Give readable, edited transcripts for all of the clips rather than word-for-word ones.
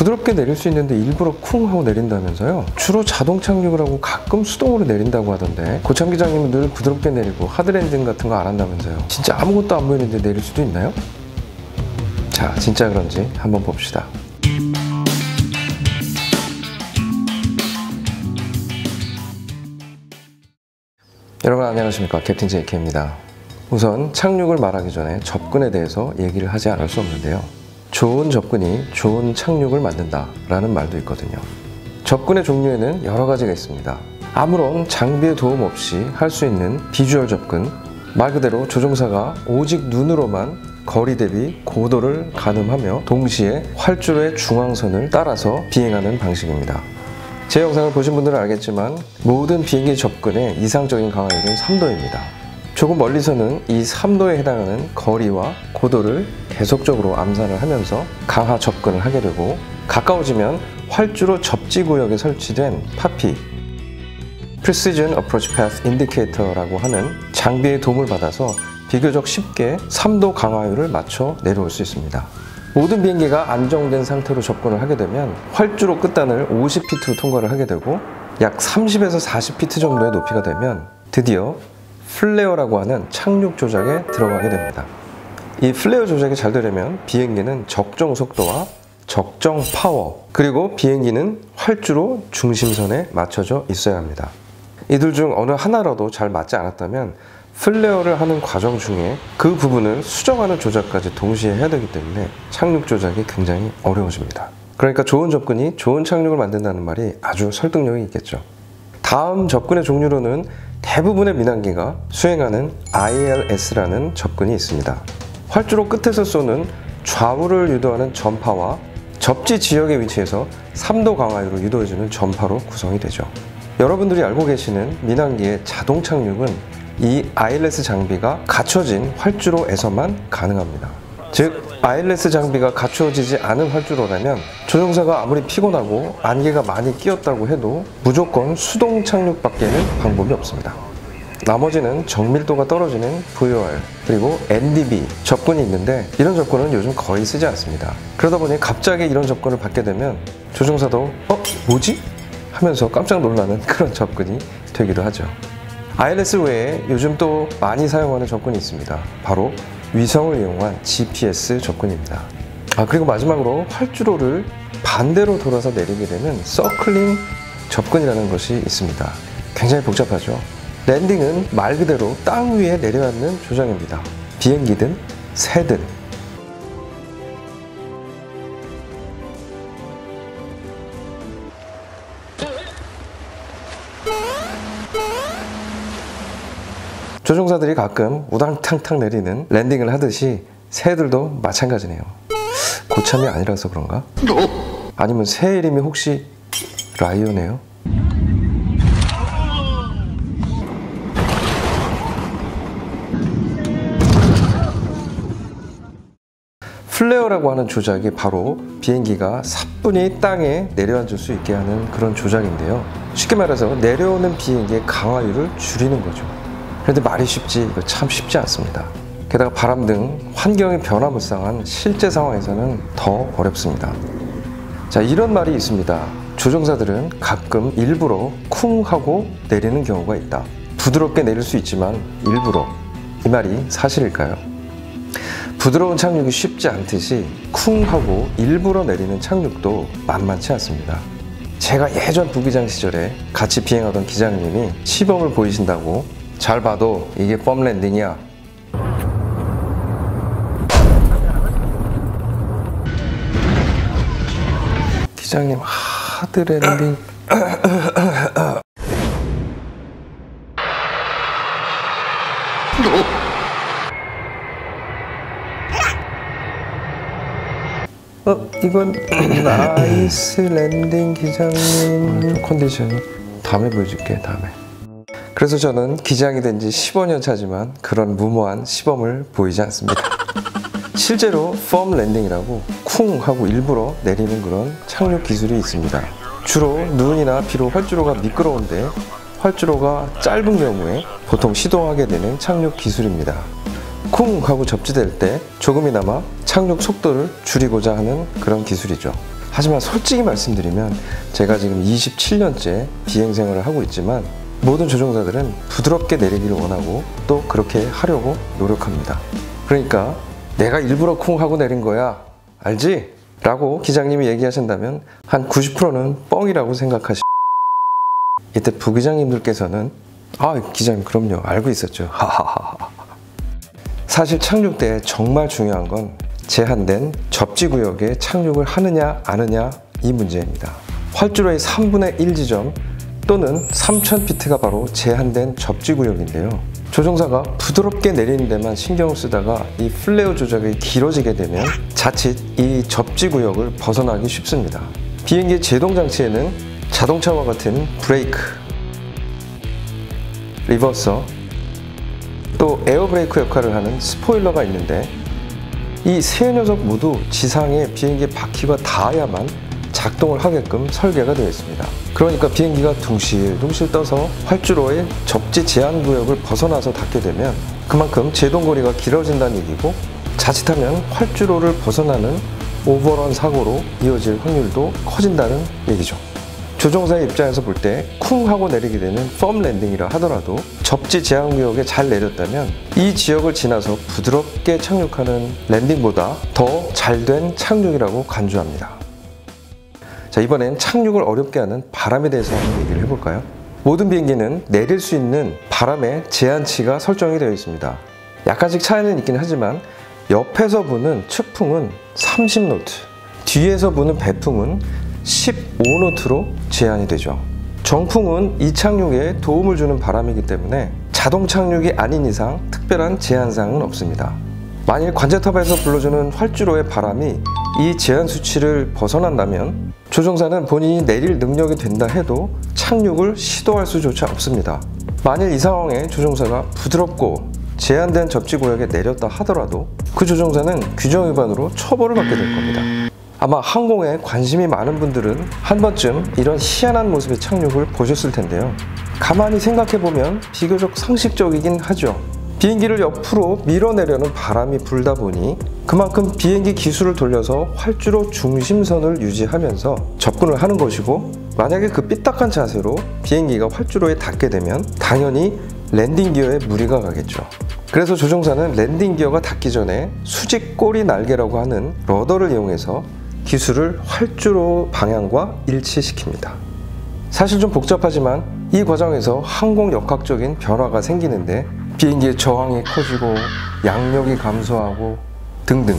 부드럽게 내릴 수 있는데 일부러 쿵 하고 내린다면서요? 주로 자동 착륙을 하고 가끔 수동으로 내린다고 하던데 고참 기장님은 늘 부드럽게 내리고 하드랜딩 같은 거 안 한다면서요? 진짜 아무것도 안 보이는데 내릴 수도 있나요? 자, 진짜 그런지 한번 봅시다. 여러분 안녕하십니까, 캡틴 JK입니다. 우선 착륙을 말하기 전에 접근에 대해서 얘기를 하지 않을 수 없는데요. 좋은 접근이 좋은 착륙을 만든다 라는 말도 있거든요. 접근의 종류에는 여러 가지가 있습니다. 아무런 장비의 도움 없이 할 수 있는 비주얼 접근, 말 그대로 조종사가 오직 눈으로만 거리 대비 고도를 가늠하며 동시에 활주로의 중앙선을 따라서 비행하는 방식입니다. 제 영상을 보신 분들은 알겠지만 모든 비행기 접근의 이상적인 강화율은 3도입니다. 조금 멀리서는 이 3도에 해당하는 거리와 고도를 계속적으로 암산을 하면서 강하 접근을 하게 되고, 가까워지면 활주로 접지 구역에 설치된 파피 Precision Approach Path Indicator라고 하는 장비의 도움을 받아서 비교적 쉽게 3도 강화율을 맞춰 내려올 수 있습니다. 모든 비행기가 안정된 상태로 접근을 하게 되면 활주로 끝단을 50피트로 통과를 하게 되고, 약 30에서 40피트 정도의 높이가 되면 드디어 플레어라고 하는 착륙 조작에 들어가게 됩니다. 이 플레어 조작이 잘 되려면 비행기는 적정 속도와 적정 파워, 그리고 비행기는 활주로 중심선에 맞춰져 있어야 합니다. 이들 중 어느 하나라도 잘 맞지 않았다면 플레어를 하는 과정 중에 그 부분을 수정하는 조작까지 동시에 해야 되기 때문에 착륙 조작이 굉장히 어려워집니다. 그러니까 좋은 접근이 좋은 착륙을 만든다는 말이 아주 설득력이 있겠죠. 다음 접근의 종류로는 대부분의 민항기가 수행하는 ILS라는 접근이 있습니다. 활주로 끝에서 쏘는 좌우를 유도하는 전파와 접지 지역의 위치에서 3도 강화율을 유도해주는 전파로 구성이 되죠. 여러분들이 알고 계시는 민항기의 자동 착륙은 이 ILS 장비가 갖춰진 활주로에서만 가능합니다. 즉, ILS 장비가 갖추어지지 않은 활주로라면 조종사가 아무리 피곤하고 안개가 많이 끼었다고 해도 무조건 수동 착륙밖에는 방법이 없습니다. 나머지는 정밀도가 떨어지는 VOR 그리고 NDB 접근이 있는데, 이런 접근은 요즘 거의 쓰지 않습니다. 그러다 보니 갑자기 이런 접근을 받게 되면 조종사도 뭐지? 하면서 깜짝 놀라는 그런 접근이 되기도 하죠. ILS 외에 요즘 또 많이 사용하는 접근이 있습니다. 바로 위성을 이용한 GPS 접근입니다. 그리고 마지막으로 활주로를 반대로 돌아서 내리게 되는 서클링 접근이라는 것이 있습니다. 굉장히 복잡하죠. 랜딩은 말 그대로 땅 위에 내려앉는 조작입니다. 비행기든 새든. 조종사들이 가끔 우당탕탕 내리는 랜딩을 하듯이 새들도 마찬가지네요. 고참이 아니라서 그런가? 아니면 새 이름이 혹시 라이오네요? 플레어라고 하는 조작이 바로 비행기가 사뿐히 땅에 내려앉을 수 있게 하는 그런 조작인데요. 쉽게 말해서 내려오는 비행기의 강화율을 줄이는 거죠. 그런데 말이 쉽지 이거 참 쉽지 않습니다. 게다가 바람 등 환경이 변화무쌍한 실제 상황에서는 더 어렵습니다. 자, 이런 말이 있습니다. 조종사들은 가끔 일부러 쿵 하고 내리는 경우가 있다. 부드럽게 내릴 수 있지만 일부러. 이 말이 사실일까요? 부드러운 착륙이 쉽지 않듯이 쿵 하고 일부러 내리는 착륙도 만만치 않습니다. 제가 예전 부기장 시절에 같이 비행하던 기장님이 시범을 보이신다고 잘 봐도 이게 펌 랜딩이야. 기장님 하드 랜딩. 이건 나이스 랜딩 기장님. 컨디션 다음에 보여줄게. 다음에. 그래서 저는 기장이 된 지 15년 차지만 그런 무모한 시범을 보이지 않습니다. 실제로 펌 랜딩이라고 쿵 하고 일부러 내리는 그런 착륙 기술이 있습니다. 주로 눈이나 비로 활주로가 미끄러운데 활주로가 짧은 경우에 보통 시도하게 되는 착륙 기술입니다. 쿵 하고 접지될 때 조금이나마 착륙 속도를 줄이고자 하는 그런 기술이죠. 하지만 솔직히 말씀드리면 제가 지금 27년째 비행 생활을 하고 있지만 모든 조종사들은 부드럽게 내리기를 원하고 또 그렇게 하려고 노력합니다. 그러니까 내가 일부러 쿵 하고 내린 거야, 알지? 라고 기장님이 얘기하신다면 한 90%는 뻥이라고 생각하시. 이때 부기장님들께서는 기장님 그럼요, 알고 있었죠. 사실 착륙 때 정말 중요한 건 제한된 접지구역에 착륙을 하느냐 아느냐 이 문제입니다. 활주로의 3분의 1 지점 또는 3000피트가 바로 제한된 접지구역인데요. 조종사가 부드럽게 내리는 데만 신경을 쓰다가 이 플레어 조작이 길어지게 되면 자칫 이 접지구역을 벗어나기 쉽습니다. 비행기 제동장치에는 자동차와 같은 브레이크, 리버서, 또 에어브레이크 역할을 하는 스포일러가 있는데 이 세 녀석 모두 지상에 비행기 바퀴가 닿아야만 작동을 하게끔 설계가 되어 있습니다. 그러니까 비행기가 둥실둥실 떠서 활주로의 접지 제한 구역을 벗어나서 닿게 되면 그만큼 제동거리가 길어진다는 얘기고, 자칫하면 활주로를 벗어나는 오버런 사고로 이어질 확률도 커진다는 얘기죠. 조종사의 입장에서 볼 때 쿵 하고 내리게 되는 펌 랜딩이라 하더라도 접지 제한 구역에 잘 내렸다면 이 지역을 지나서 부드럽게 착륙하는 랜딩보다 더 잘된 착륙이라고 간주합니다. 자, 이번엔 착륙을 어렵게 하는 바람에 대해서 한번 얘기를 해볼까요? 모든 비행기는 내릴 수 있는 바람의 제한치가 설정이 되어 있습니다. 약간씩 차이는 있긴 하지만 옆에서 부는 측풍은 30노트, 뒤에서 부는 배풍은 15노트로 제한이 되죠. 정풍은 이 착륙에 도움을 주는 바람이기 때문에 자동 착륙이 아닌 이상 특별한 제한사항은 없습니다. 만일 관제탑에서 불러주는 활주로의 바람이 이 제한 수치를 벗어난다면 조종사는 본인이 내릴 능력이 된다 해도 착륙을 시도할 수조차 없습니다. 만일 이 상황에 조종사가 부드럽고 제한된 접지구역에 내렸다 하더라도 그 조종사는 규정 위반으로 처벌을 받게 될 겁니다. 아마 항공에 관심이 많은 분들은 한 번쯤 이런 희한한 모습의 착륙을 보셨을 텐데요. 가만히 생각해보면 비교적 상식적이긴 하죠. 비행기를 옆으로 밀어내려는 바람이 불다 보니 그만큼 비행기 기술을 돌려서 활주로 중심선을 유지하면서 접근을 하는 것이고, 만약에 그 삐딱한 자세로 비행기가 활주로에 닿게 되면 당연히 랜딩 기어에 무리가 가겠죠. 그래서 조종사는 랜딩 기어가 닿기 전에 수직 꼬리 날개라고 하는 러더를 이용해서 기술을 활주로 방향과 일치시킵니다. 사실 좀 복잡하지만 이 과정에서 항공 역학적인 변화가 생기는데 비행기의 저항이 커지고 양력이 감소하고 등등.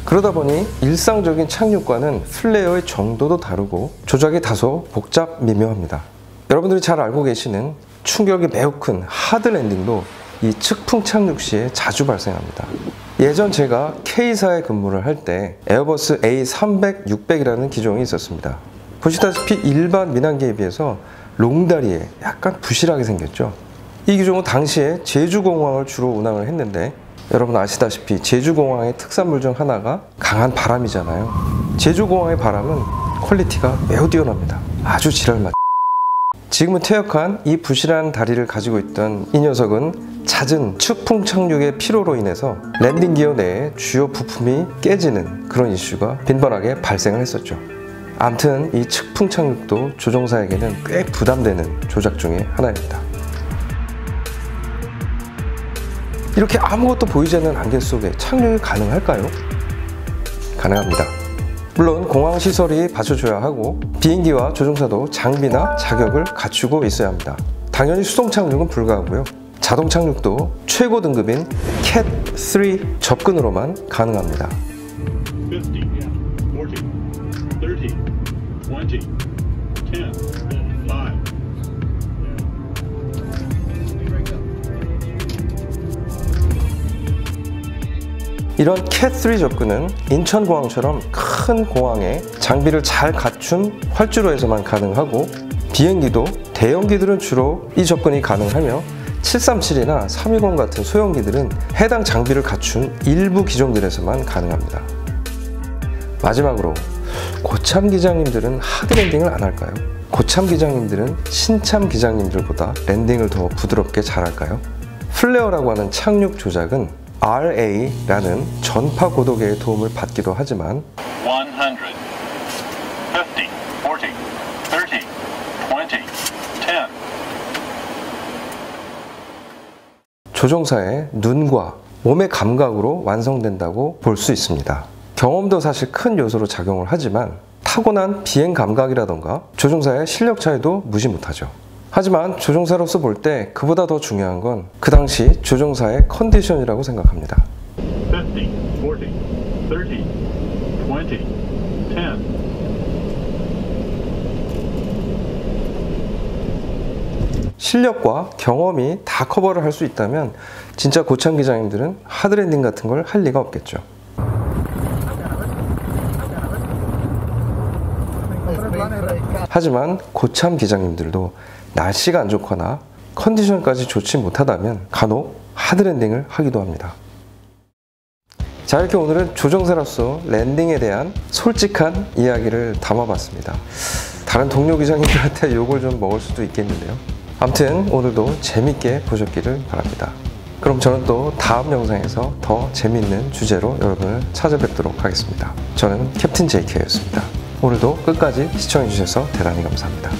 그러다 보니 일상적인 착륙과는 플레어의 정도도 다르고 조작이 다소 복잡 미묘합니다. 여러분들이 잘 알고 계시는 충격이 매우 큰 하드 랜딩도 이 측풍 착륙 시에 자주 발생합니다. 예전 제가 K사에 근무를 할 때 에어버스 A300, 600이라는 기종이 있었습니다. 보시다시피 일반 민항기에 비해서 롱다리에 약간 부실하게 생겼죠. 이 기종은 당시에 제주공항을 주로 운항을 했는데, 여러분 아시다시피 제주공항의 특산물 중 하나가 강한 바람이잖아요. 제주공항의 바람은 퀄리티가 매우 뛰어납니다. 아주 지랄맞. 지금은 퇴역한 이 부실한 다리를 가지고 있던 이 녀석은 잦은 측풍 착륙의 피로로 인해서 랜딩 기어 내에 주요 부품이 깨지는 그런 이슈가 빈번하게 발생을 했었죠. 암튼 이 측풍 착륙도 조종사에게는 꽤 부담되는 조작 중에 하나입니다. 이렇게 아무것도 보이지 않는 안개 속에 착륙이 가능할까요? 가능합니다. 물론 공항 시설이 받쳐줘야 하고 비행기와 조종사도 장비나 자격을 갖추고 있어야 합니다. 당연히 수동 착륙은 불가하고요. 자동 착륙도 최고 등급인 캣 3 접근으로만 가능합니다. 50, 40, 30, 20, 10, 5. 이런 캣 3 접근은 인천공항처럼 큰 공항에 장비를 잘 갖춘 활주로에서만 가능하고, 비행기도 대형기들은 주로 이 접근이 가능하며 737이나 320 같은 소형기들은 해당 장비를 갖춘 일부 기종들에서만 가능합니다. 마지막으로 고참 기장님들은 하드 랜딩을 안 할까요? 고참 기장님들은 신참 기장님들보다 랜딩을 더 부드럽게 잘할까요? 플레어라고 하는 착륙 조작은 RA라는 전파 고도계의 도움을 받기도 하지만 100, 조종사의 눈과 몸의 감각으로 완성된다고 볼 수 있습니다. 경험도 사실 큰 요소로 작용을 하지만 타고난 비행 감각이라던가 조종사의 실력 차이도 무시 못하죠. 하지만 조종사로서 볼 때 그보다 더 중요한 건 그 당시 조종사의 컨디션이라고 생각합니다. 50, 40, 30, 20, 10. 실력과 경험이 다 커버를 할 수 있다면 진짜 고참 기장님들은 하드랜딩 같은 걸 할 리가 없겠죠. 하지만 고참 기장님들도 날씨가 안 좋거나 컨디션까지 좋지 못하다면 간혹 하드랜딩을 하기도 합니다. 자, 이렇게 오늘은 조종사로서 랜딩에 대한 솔직한 이야기를 담아봤습니다. 다른 동료 기장님들한테 욕을 좀 먹을 수도 있겠는데요. 아무튼 오늘도 재밌게 보셨기를 바랍니다. 그럼 저는 또 다음 영상에서 더 재밌는 주제로 여러분을 찾아뵙도록 하겠습니다. 저는 캡틴 JK였습니다. 오늘도 끝까지 시청해주셔서 대단히 감사합니다.